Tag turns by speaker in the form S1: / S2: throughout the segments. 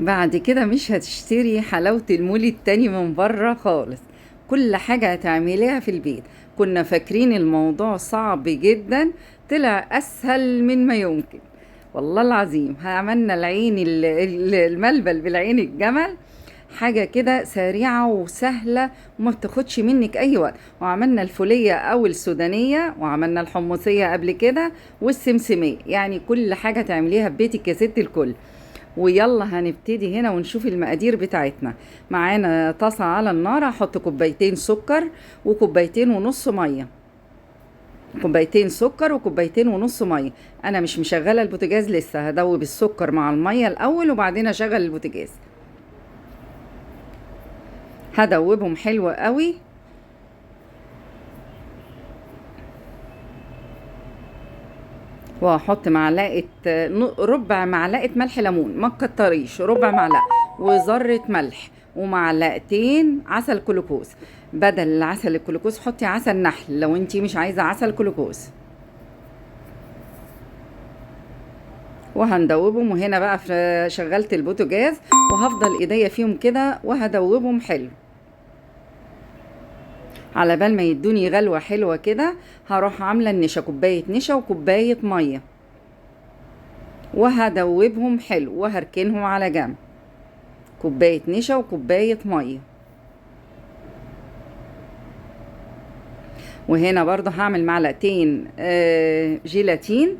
S1: بعد كده مش هتشتري حلاوة المولي التاني من بره خالص. كل حاجة هتعمليها في البيت. كنا فاكرين الموضوع صعب جدا، طلع أسهل من ما يمكن. والله العظيم عملنا الملبل بالعين الجمل. حاجة كده سريعة وسهلة وما بتاخدش منك أي وقت. وعملنا الفولية أو السودانية، وعملنا الحمصية قبل كده، والسمسمية. يعني كل حاجة تعمليها في بيتك يا ست الكل. ويلا هنبتدي هنا ونشوف المقادير بتاعتنا. معانا طاسة على النار، هحط كوبايتين سكر وكوبايتين ونص مية. كوبايتين سكر وكوبايتين ونص مية. انا مش مشغلة البوتاجاز لسه، هدوب السكر مع المية الاول وبعدين اشغل البوتاجاز. هدوبهم حلو قوي. وهحط معلقة ربع معلقة ملح ليمون، ما تكتريش، ربع معلقة. وذرة ملح ومعلقتين عسل كلوكوز. بدل عسل الكلوكوز حطي عسل نحل لو انتي مش عايزة عسل كلوكوز. وهندوبهم. وهنا بقى شغلت البوتاجاز وهفضل ايديا فيهم كده وهدوبهم حلو على بال ما يدوني غلوة حلوة كده. هروح عاملة النشا، كوباية نشا وكوباية مية، وهدوبهم حلو وهركنهم على جنب. كوباية نشا وكوباية مية. وهنا برضه هعمل معلقتين جيلاتين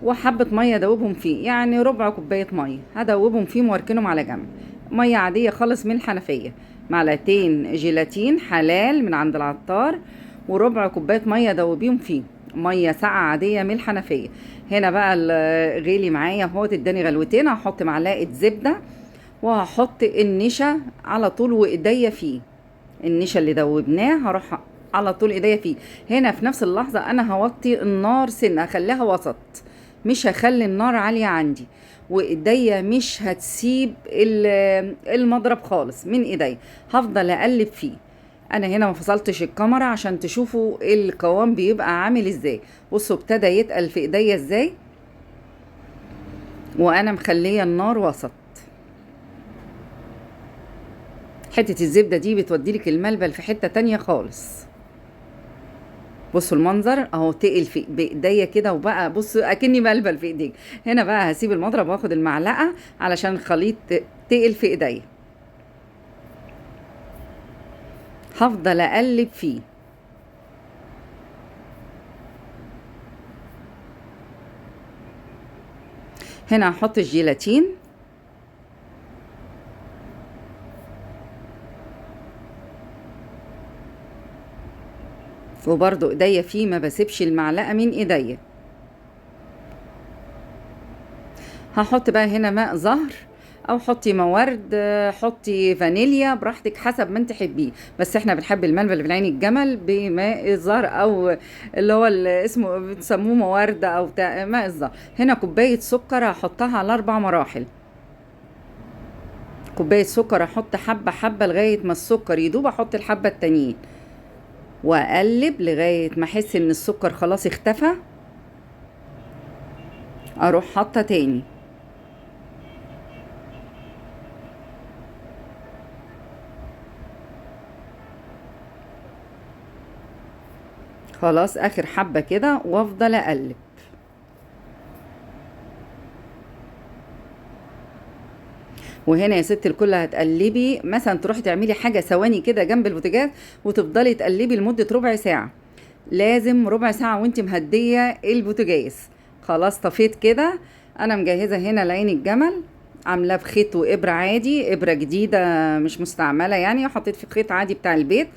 S1: وحبة مية ادوبهم فيه، يعني ربع كوباية مية هدوبهم فيهم واركنهم على جنب. مية عادية خالص من الحنفية. معلقتين جيلاتين حلال من عند العطار، وربع كوباية مية دوبيهم فيه. مية ساقعة عادية من الحنفية. هنا بقى غلي معايا اهو، اداني غلوتين. هحط معلقة زبدة وهحط النشا على طول وايديا فيه. النشا اللي دوبناه هروح على طول ايديا فيه. هنا في نفس اللحظة انا هوطي النار سنة، هخليها وسط، مش هخلي النار عالية عندي. وايديا مش هتسيب المضرب خالص من ايديا. هفضل اقلب فيه. انا هنا ما فصلتش الكاميرا عشان تشوفوا القوام بيبقى عامل ازاي. بصوا ابتدى يتقل في ايديا ازاي، وانا مخليه النار وسط. حتة الزبدة دي بتوديلك الملبل في حتة تانية خالص. بصوا المنظر اهو، تقل في بايديا كده وبقى بصوا اكني ملبل في ايديك. هنا بقى هسيب المضرب واخد المعلقة علشان الخليط تقل في ايديا. هفضل اقلب فيه. هنا هحط الجيلاتين. وبرضو ايديا فيه، ما بسيبش المعلقة من ايديا. هحط بقى هنا ماء زهر او حطي موارد، حطي فانيليا براحتك حسب ما انت تحبيه. بس احنا بنحب الملبن بالعين الجمل بماء الزهر، او اللي هو اللي اسمه بتسموه موارد او ماء الزهر. هنا كوباية سكر هحطها على 4 مراحل. كوباية سكر احط حبة حبة لغاية ما السكر يدوب، احط الحبة التانيين واقلب لغاية ما احس ان السكر خلاص اختفى. اروح حاطة تاني. خلاص اخر حبة كده وافضل اقلب. وهنا يا ست الكل هتقلبي، مثلا تروحي تعملي حاجة ثواني كده جنب البوتاجاز وتفضلي تقلبي لمدة ربع ساعة. لازم ربع ساعة وانت مهدية البوتاجاز. خلاص طفيت كده. انا مجهزة هنا العين الجمل، عاملاه بخيط وابرة عادي، ابرة جديدة مش مستعملة يعني. حطيت في خيط عادي بتاع البيت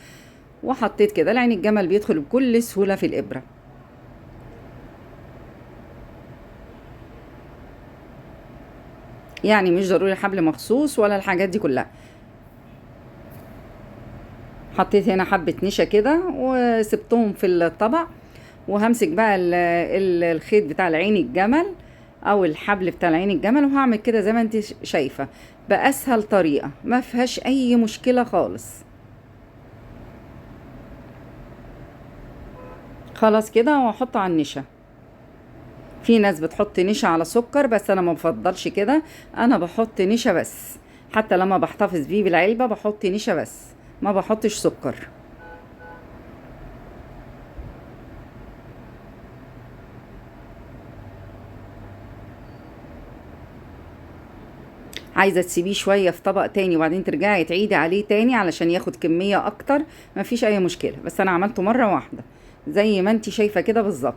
S1: وحطيت كده. العين الجمل بيدخل بكل سهولة في الابرة. يعني مش ضروري حبل مخصوص ولا الحاجات دي كلها. حطيت هنا حبة نشا كده وسبتهم في الطبق. وهمسك بقى الخيط بتاع العين الجمل او الحبل بتاع العين الجمل، وهعمل كده زي ما انت شايفة، بأسهل طريقة ما فيهاش اي مشكلة خالص. خلاص كده، واحطه على النشا. في ناس بتحط نشا على سكر، بس انا ما بفضلش كده. انا بحط نشا بس، حتى لما بحتفظ بيه بالعلبة بحط نشا بس، ما بحطش سكر. عايزة تسيبيه شوية في طبق تاني وبعدين ترجعي تعيدي عليه تاني علشان ياخد كمية اكتر، مفيش اي مشكلة، بس انا عملته مرة واحدة زي ما انتي شايفة كده بالظبط.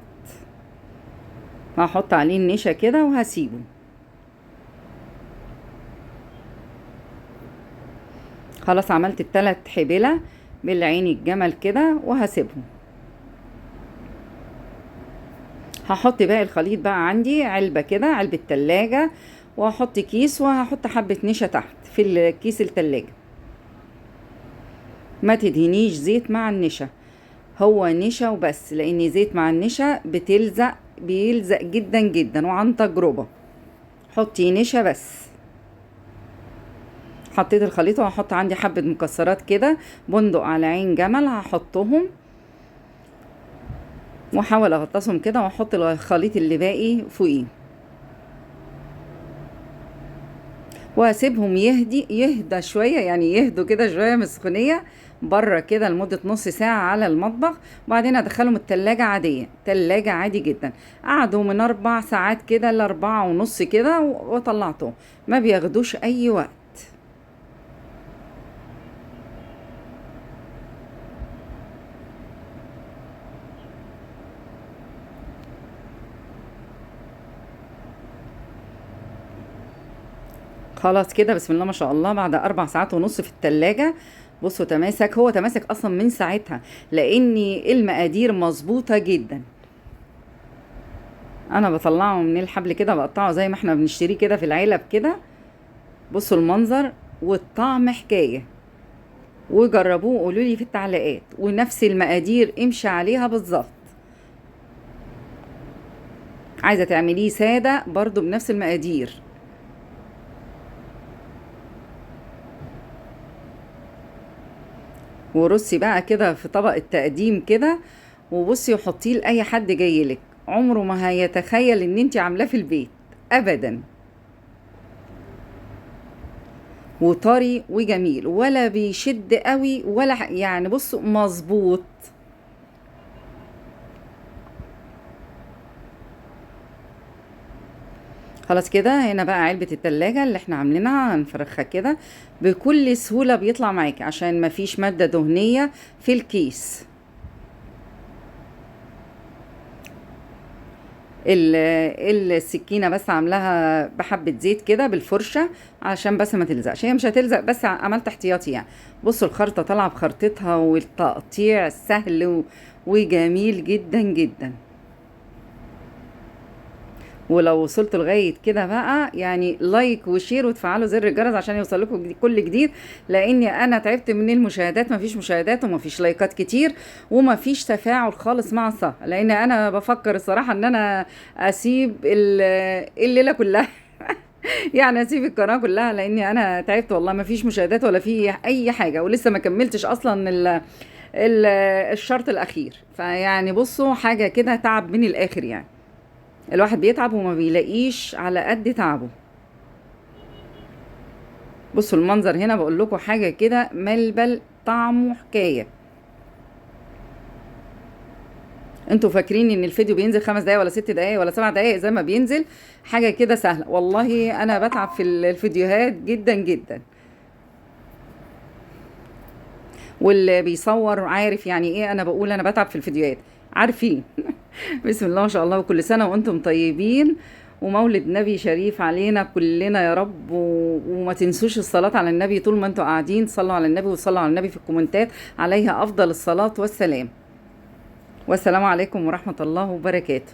S1: هحط عليه النشا كده وهسيبه. خلاص عملت التلات حبلة بالعين الجمل كده وهسيبهم. هحط باقي الخليط بقى، عندي علبة كده، علبة تلاجة، وهحط كيس وهحط حبة نشا تحت في الكيس التلاجة. ما تدهنيش زيت مع النشا، هو نشا وبس، لان زيت مع النشا بيلزق جدا جدا، وعن تجربة حطي نشا بس. حطيت الخليط وهحط عندي حبة مكسرات كده، بندق على عين جمل، هحطهم واحاول اغطسهم كده، واحط الخليط اللي باقي فوقيه، واسيبهم يهدى شويه، يعني يهدوا كده شويه من السخونيه بره كده لمده نص ساعه على المطبخ. وبعدين ادخلهم التلاجة عاديه، تلاجة عادي جدا. قعدوا من 4 ساعات كده ل4:30 كده وطلعتهم، ما بياخدوش اي وقت. خلاص كده بسم الله ما شاء الله، بعد 4 ساعات ونص في التلاجة بصوا تماسك، هو تماسك اصلا من ساعتها لان المقادير مظبوطة جدا. انا بطلعه من الحبل كده، بقطعه زي ما احنا بنشتريه كده في العلب كده. بصوا المنظر والطعم حكاية، وجربوه قولوا لي في التعليقات، ونفس المقادير امشي عليها بالظبط. عايزة تعمليه سادة برضو بنفس المقادير. ورصي بقى كده في طبق التقديم كده، وبصي وحطيه لاي حد جايلك، عمره ما هيتخيل ان انتي عاملاه في البيت ابدا. وطري وجميل، ولا بيشد قوي ولا يعني بصوا مظبوط. خلاص كده، هنا بقى علبة التلاجة اللي احنا عاملينها هنفرخها كده بكل سهولة، بيطلع معاكي عشان مفيش مادة دهنية في الكيس. السكينة بس عاملاها بحبة زيت كده بالفرشة عشان بس ما تلزقش، هي مش هتلزق بس عملت احتياطي يعني. بصوا الخرطة طالعة بخرطتها، والتقطيع سهل وجميل جدا جدا. ولو وصلت لغاية كده بقى يعني لايك وشير وتفعلوا زر الجرس عشان يوصل لكم كل جديد، لاني انا تعبت من المشاهدات، مفيش مشاهدات ومفيش لايكات كتير ومفيش تفاعل خالص مع الصفحة، لان انا بفكر الصراحة ان انا اسيب الليلة كلها يعني اسيب القناة كلها، لاني انا تعبت والله، مفيش مشاهدات ولا في اي حاجة، ولسه ما كملتش اصلا ال الشرط الاخير. فيعني بصوا حاجة كده تعب من الاخر يعني، الواحد بيتعب وما بيلاقيش على قد تعبه. بصوا المنظر هنا، بقول لكم حاجه كده ملبل، طعمه حكايه. انتوا فاكرين ان الفيديو بينزل 5 دقايق ولا 6 دقايق ولا 7 دقايق زي ما بينزل؟ حاجه كده سهله والله، انا بتعب في الفيديوهات جدا جدا، واللي بيصور عارف يعني ايه انا بقول انا بتعب في الفيديوهات، عارفين. بسم الله ما شاء الله، وكل سنة وانتم طيبين، ومولد نبي شريف علينا كلنا يا رب. وما تنسوش الصلاة على النبي طول ما انتم قاعدين، صلوا على النبي وصلوا على النبي في الكومنتات، عليها أفضل الصلاة والسلام. والسلام عليكم ورحمة الله وبركاته.